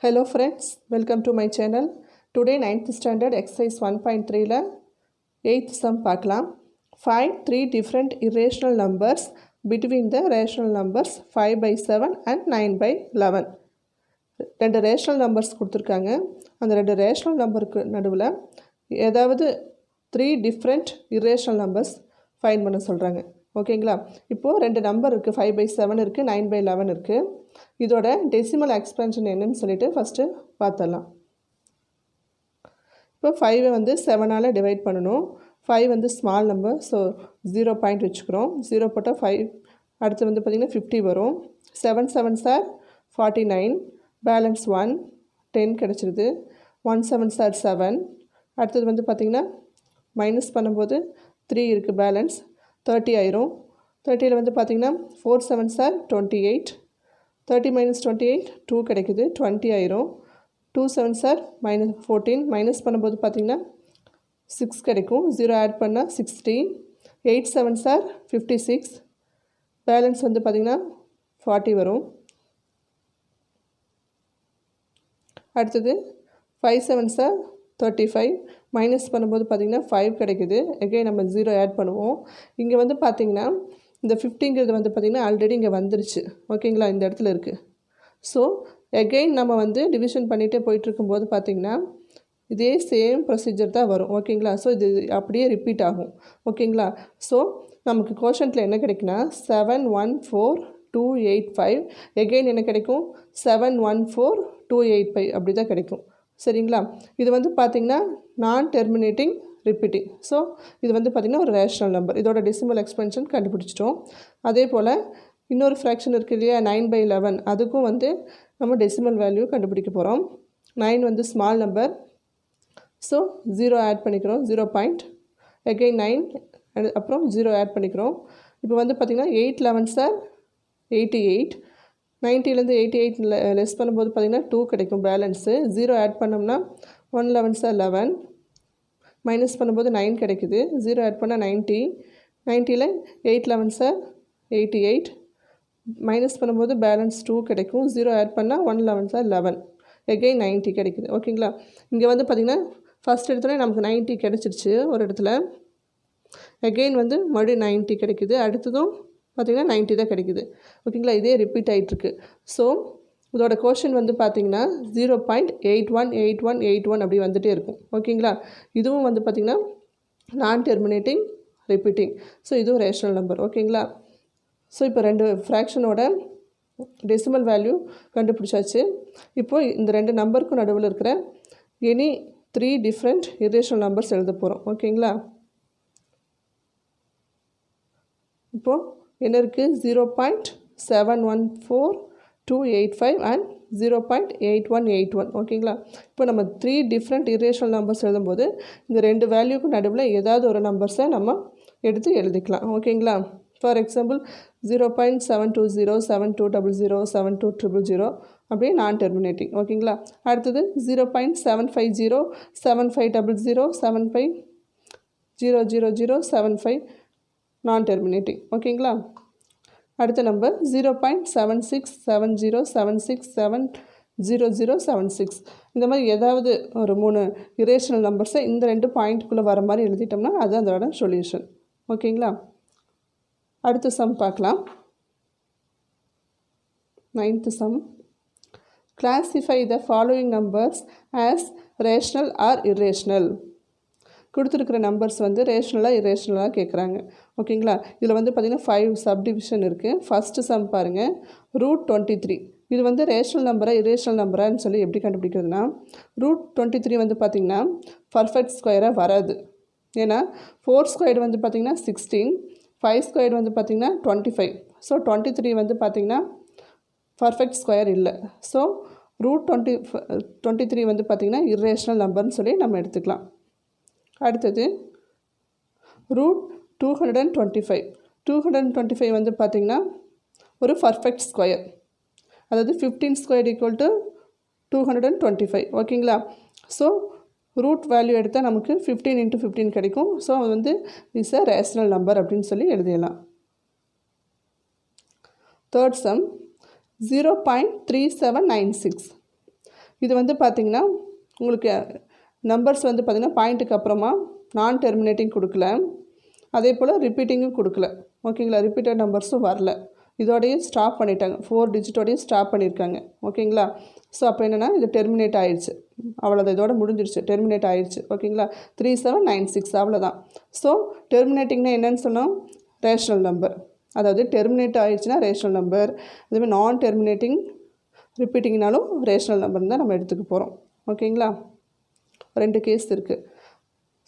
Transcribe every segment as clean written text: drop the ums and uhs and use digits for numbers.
Hello friends, welcome to my channel. Today 9th standard exercise 1.3 la 8th sum பார்க்கலாம். Find three different irrational numbers between the rational numbers 5 by 7 and 9 by 11. ரெண்டு rational numbers கொடுத்துருக்காங்க. அந்த ரெண்டு rational நம்பருக்கு நடுவில் ஏதாவது 3 different irrational numbers find பண்ண சொல்கிறாங்க. ஓகேங்களா? இப்போது ரெண்டு நம்பர் இருக்குது, 5 by 7 இருக்குது, 9 by 11 இருக்குது. இதோட டெசிமல் எக்ஸ்பென்ஷன் என்னன்னு சொல்லிட்டு ஃபஸ்ட்டு பார்த்துடலாம். இப்போ 5 வந்து 7ஆல் டிவைட் பண்ணணும். 5 வந்து ஸ்மால் நம்பர், ஸோ 0 பாயிண்ட் வச்சுக்கிறோம். 0 போட்டால் 5, அடுத்து வந்து பார்த்திங்கன்னா 50 வரும். 7 7s are 49, பேலன்ஸ் 1, 10 கிடச்சிருது. 1 7s are 7. அடுத்தது வந்து பார்த்திங்கன்னா மைனஸ் பண்ணும்போது 3 இருக்குது, பேலன்ஸ் 30 ஆயிரும். 30ல் வந்து பார்த்திங்கன்னா 4 7s are 28. 30 minus 28 2 கிடைக்குது, 20 ஆயிரும். 2 7s are -14, மைனஸ் பண்ணும்போது பார்த்திங்கன்னா 6 கிடைக்கும். 0 ஆட் பண்ணால் 16. 8 7s are 56, பேலன்ஸ் வந்து பார்த்திங்கன்னா 40 வரும். அடுத்தது 5 7s are 35, மைனஸ் பண்ணும்போது பார்த்திங்கன்னா 5 கிடைக்குது. எகைன் நம்ம 0 ஆட் பண்ணுவோம். இங்கே வந்து பார்த்திங்கன்னா இந்த 50ங்கிறது வந்து பார்த்திங்கன்னா ஆல்ரெடி இங்கே வந்துருச்சு. ஓகேங்களா? இந்த இடத்துல இருக்குது. ஸோ எகைன் நம்ம வந்து டிவிஷன் பண்ணிகிட்டே போயிட்டுருக்கும்போது பார்த்திங்கன்னா இதே சேம் ப்ரொசீஜர் தான் வரும். ஓகேங்களா? ஸோ இது அப்படியே ரிப்பீட் ஆகும். ஓகேங்களா? ஸோ நமக்கு கோஷன்ட்டில் என்ன கிடைக்குன்னா 714,285. எகைன் என்ன கிடைக்கும்? 714,285 அப்படி தான் கிடைக்கும். சரிங்களா? இது வந்து பார்த்திங்கன்னா நான் டெர்மினேட்டிங் ரிப்பீட்டிங். ஸோ இது வந்து பார்த்திங்கன்னா ஒரு ரேஷனல் நம்பர். இதோட டெசிமல் எக்ஸ்பென்ஷன் கண்டுபிடிச்சிட்டோம். அதே போல் இன்னொரு ஃப்ராக்ஷன் இருக்குது இல்லையா, 9 by 11, அதுக்கும் வந்து நம்ம டெசிமல் வேல்யூ கண்டுபிடிக்க போகிறோம். 9 வந்து ஸ்மால் நம்பர், ஸோ 0 ஆட் பண்ணிக்கிறோம், 0 பாயிண்ட். எகைன் 9, அப்புறம் 0 ஆட் பண்ணிக்கிறோம். இப்போ வந்து பார்த்திங்கன்னா 8 11s are 88. 90லேருந்து 88 லெஸ் பண்ணும்போது பார்த்திங்கன்னா 2 கிடைக்கும், பேலன்ஸு. 0 ஆட் பண்ணோம்னா 1 11s are 11, மைனஸ் பண்ணும்போது 9 கிடைக்குது. 0 ஆட் பண்ணால் 90. 90ல் 8 11s are 88, மைனஸ் பண்ணும்போது பேலன்ஸ் 2 கிடைக்கும். 0 ஆட் பண்ணால் 1 11s are 11, எகைன் 90 கிடைக்குது. ஓகேங்களா? இங்கே வந்து பார்த்திங்கன்னா ஃபஸ்ட் இடத்துல நமக்கு 90 கிடச்சிருச்சு ஒரு இடத்துல. எகைன் வந்து மறுபடியும் 90 கிடைக்குது. அடுத்ததும் பார்த்திங்கன்னா 90 தான் கிடைக்குது. ஓகேங்களா? இதே ரிப்பீட் ஆகிட்டுருக்கு. ஸோ இதோட கோஷன் வந்து பார்த்திங்கன்னா 0.818181 அப்படி வந்துகிட்டே இருக்கும். ஓகேங்களா? இதுவும் வந்து பார்த்திங்கன்னா நான் டெர்மினேட்டிங் ரிப்பீட்டிங். ஸோ இதுவும் ரேஷனல் நம்பர். ஓகேங்களா? ஸோ இப்போ ரெண்டு ஃப்ராக்ஷனோட டெசிமல் வேல்யூ கண்டுபிடிச்சாச்சு. இப்போது இந்த ரெண்டு நம்பருக்கும் நடுவில் இருக்கிற எனி 3 டிஃப்ரெண்ட் irrational நம்பர்ஸ் எழுத போகிறோம். ஓகேங்களா? இப்போது என்ன இருக்குது? 0.714285 அண்ட் 0.8181. ஓகேங்களா? இப்போ நம்ம 3 டிஃப்ரெண்ட் irrational நம்பர்ஸ் எழுதும்போது இந்த ரெண்டு வேல்யூக்கு நடுவில் ஏதாவது ஒரு நம்பர்ஸை நம்ம எடுத்து எழுதிக்கலாம். ஓகேங்களா? ஃபார் எக்ஸாம்பிள் 0.720, 7200, 72000 அப்படியே நான் டெர்மினேட்டிங். ஓகேங்களா? அடுத்தது 0.750, 7500, 7500075 நான் டெர்மினேட்டிங். ஓகேங்களா? அடுத்த நம்பர் 0.767076700076. இந்த மாதிரி ஏதாவது ஒரு 3 irrational நம்பர்ஸை இந்த ரெண்டு பாயிண்ட்டுக்குள்ளே வர மாதிரி எழுதிட்டோம்னா அது அதோட சொல்யூஷன். ஓகேங்களா? அடுத்த சம் பார்க்கலாம். 9th sum. Classify the following numbers as rational or irrational. கொடுத்துருக்கிற நம்பர்ஸ் வந்து ரேஷ்னலாக இரேஷ்னலாக கேட்குறாங்க. ஓகேங்களா? இதில் வந்து பார்த்திங்கன்னா 5 சப்டிவிஷன் இருக்குது. ஃபஸ்ட்டு சம் பாருங்கள், √23. இது வந்து ரேஷ்னல் நம்பரா இரேஷ்னல் நம்பரான்னு சொல்லி எப்படி கண்டுபிடிக்கிறதுனா, √23 வந்து பார்த்திங்கன்னா பர்ஃபெக்ட் ஸ்கொயராக வராது. ஏன்னா 4 ஸ்கொயர் வந்து பார்த்திங்கன்னா 16, 5 ஸ்கொயர் வந்து பார்த்திங்கன்னா 25. ஸோ 23 வந்து பார்த்திங்கன்னா பர்ஃபெக்ட் ஸ்கொயர் இல்லை. ஸோ √23 வந்து பார்த்திங்கன்னா இரேஷ்னல் நம்பர்னு சொல்லி நம்ம எடுத்துக்கலாம். அடுத்தது √225. 225 வந்து பார்த்திங்கன்னா ஒரு பர்ஃபெக்ட் ஸ்கொயர், அதாவது 15 ஸ்கொயர் ஈக்குவல் டு 225. ஓகேங்களா? ஸோ ரூட் வேல்யூ எடுத்தால் நமக்கு 15 × 15 கிடைக்கும். ஸோ அது வந்து இஸ் அ ரேஷனல் நம்பர் அப்படின்னு சொல்லி எழுதிடலாம். Third sum 0.3796. இது வந்து பார்த்திங்கன்னா உங்களுக்கு நம்பர்ஸ் வந்து பார்த்திங்கன்னா பாயிண்ட்டுக்கு அப்புறமா நான் டெர்மினேட்டிங் கொடுக்கல, அதே போல் ரிப்பீட்டிங்கும் கொடுக்கல. ஓகேங்களா, ரிப்பீட்டட் நம்பர்ஸும் வரல. இதோடையும் ஸ்டாப் பண்ணிட்டாங்க, 4 டிஜிட்டோடையும் ஸ்டாப் பண்ணியிருக்காங்க. ஓகேங்களா, ஸோ அப்போ என்னென்னா இது டெர்மினேட் ஆயிடுச்சு, அவ்வளோதான், இதோட முடிஞ்சிடுச்சு, டெர்மினேட் ஆயிடுச்சு. ஓகேங்களா, 3796 அவ்வளோதான். ஸோ டெர்மினேட்டிங்னா என்னன்னு சொன்னோம், ரேஷனல் நம்பர். அதாவது டெர்மினேட் ஆயிடுச்சுன்னா ரேஷனல் நம்பர், அதுமாதிரி நான் டெர்மினேட்டிங் ரிப்பீட்டிங்னாலும் ரேஷனல் நம்பர் தான் நம்ம எடுத்துக்க போகிறோம். ஓகேங்களா, 2 கேஸ் இருக்குது.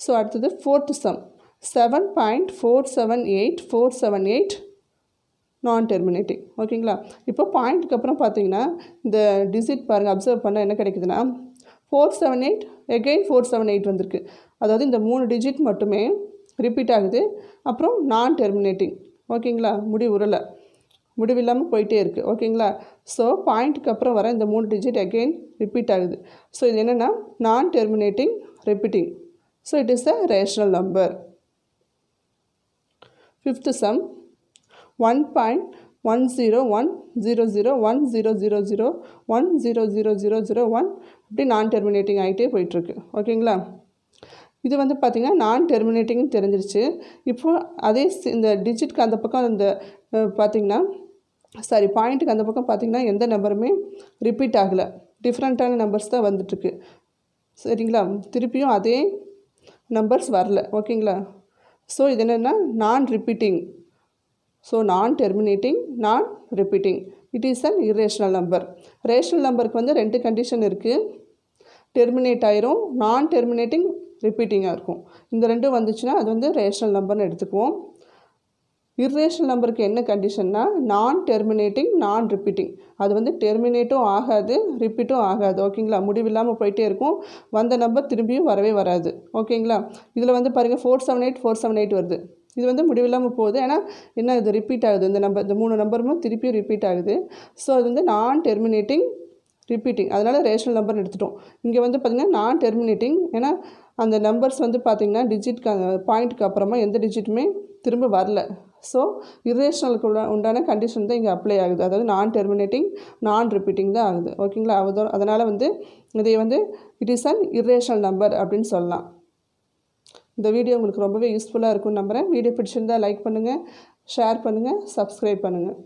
ஸோ அடுத்தது 4th சம் 7.478478 நான் டெர்மினேட்டிங். ஓகேங்களா, இப்போ பாயிண்ட்டுக்கு அப்புறம் பார்த்தீங்கன்னா இந்த டிஜிட் பாருங்கள், அப்சர்வ் பண்ணால் என்ன கிடைக்குதுன்னா 478 எகெயின் 478 வந்திருக்கு. அதாவது இந்த 3 டிஜிட் மட்டுமே ரிப்பீட் ஆகுது, அப்புறம் நான் டெர்மினேட்டிங். ஓகேங்களா, முடிவில்லாமல் போயிட்டே இருக்குது. ஓகேங்களா, ஸோ பாயிண்ட்டுக்கு அப்புறம் வர இந்த 3 டிஜிட் எகெயின் ரிப்பீட் ஆகுது. ஸோ இது என்னென்னா நான் terminating repeating. So it is a rational number. 5th sum 1.10100100100001 இப்படி நான் டெர்மினேட்டிங் ஆகிட்டே போயிட்டுருக்கு. ஓகேங்களா, இது வந்து பார்த்திங்கன்னா நான் டெர்மினேட்டிங்னு தெரிஞ்சிருச்சு. இப்போது அதே இந்த டிஜிட்க்கு அந்த பக்கம் இந்த பார்த்திங்கன்னா பாயிண்ட்டுக்கு அந்த பக்கம் பார்த்திங்கன்னா எந்த நம்பருமே ரிப்பீட் ஆகலை, டிஃப்ரெண்ட்டான நம்பர்ஸ் தான் வந்துட்டுருக்கு. சரிங்களா, திருப்பியும் அதே நம்பர்ஸ் வரல. ஓகேங்களா, ஸோ இது என்னென்னா நான் ரிப்பீட்டிங். ஸோ நான் டெர்மினேட்டிங், நான் repeating, it is an irrational number. Rational நம்பருக்கு வந்து 2 கண்டிஷன் இருக்குது, டெர்மினேட் ஆயிரும், நான் டெர்மினேட்டிங் ரிப்பீட்டிங்காக இருக்கும். இந்த 2 வந்துச்சுன்னா அது வந்து ரேஷனல் நம்பர்னு எடுத்துக்குவோம். இர்ரேஷனல் நம்பருக்கு என்ன கண்டிஷன்னா நான் டெர்மினேட்டிங், நான் ரிப்பீட்டிங். அது வந்து டெர்மினேட்டும் ஆகாது, ரிப்பீட்டும் ஆகாது. ஓகேங்களா, முடிவில்லாமல் போயிட்டே இருக்கும், வந்த நம்பர் திரும்பியும் வரவே வராது. ஓகேங்களா, இதில் வந்து பாருங்கள் 478 வருது, இது வந்து முடிவில்லாமல் போகுது. ஏன்னா என்ன, இது ரிப்பீட் ஆகுது, இந்த 3 நம்பருமே திருப்பியும் ரிப்பீட் ஆகுது. ஸோ அது வந்து நான் டெர்மினேட்டிங் ரிப்பீட்டிங், அதனால் ரேஷனல் நம்பர்னு எடுத்துட்டோம். இங்கே வந்து பார்த்திங்கன்னா நான் டெர்மினேட்டிங், ஏன்னா அந்த நம்பர்ஸ் வந்து பார்த்திங்கன்னா டிஜிட்க்கு பாயிண்ட்டுக்கு அப்புறமா எந்த டிஜிட்டுமே திரும்ப வரல. ஸோ இர்ரேஷனலுக்கு உண்டான கண்டிஷன் தான் இங்கே அப்ளை ஆகுது, அதாவது நான் டெர்மினேட்டிங், நான் ரிப்பீட்டிங் தான் ஆகுது. ஓகேங்களா, அதனால் வந்து இதை வந்து it is an irrational number அப்படின்னு சொல்லலாம். இந்த வீடியோ உங்களுக்கு ரொம்பவே யூஸ்ஃபுல்லாக இருக்கும்னு நம்புகிறேன். வீடியோ பிடிச்சிருந்தால் லைக் பண்ணுங்கள், ஷேர் பண்ணுங்கள், சப்ஸ்கிரைப் பண்ணுங்கள்.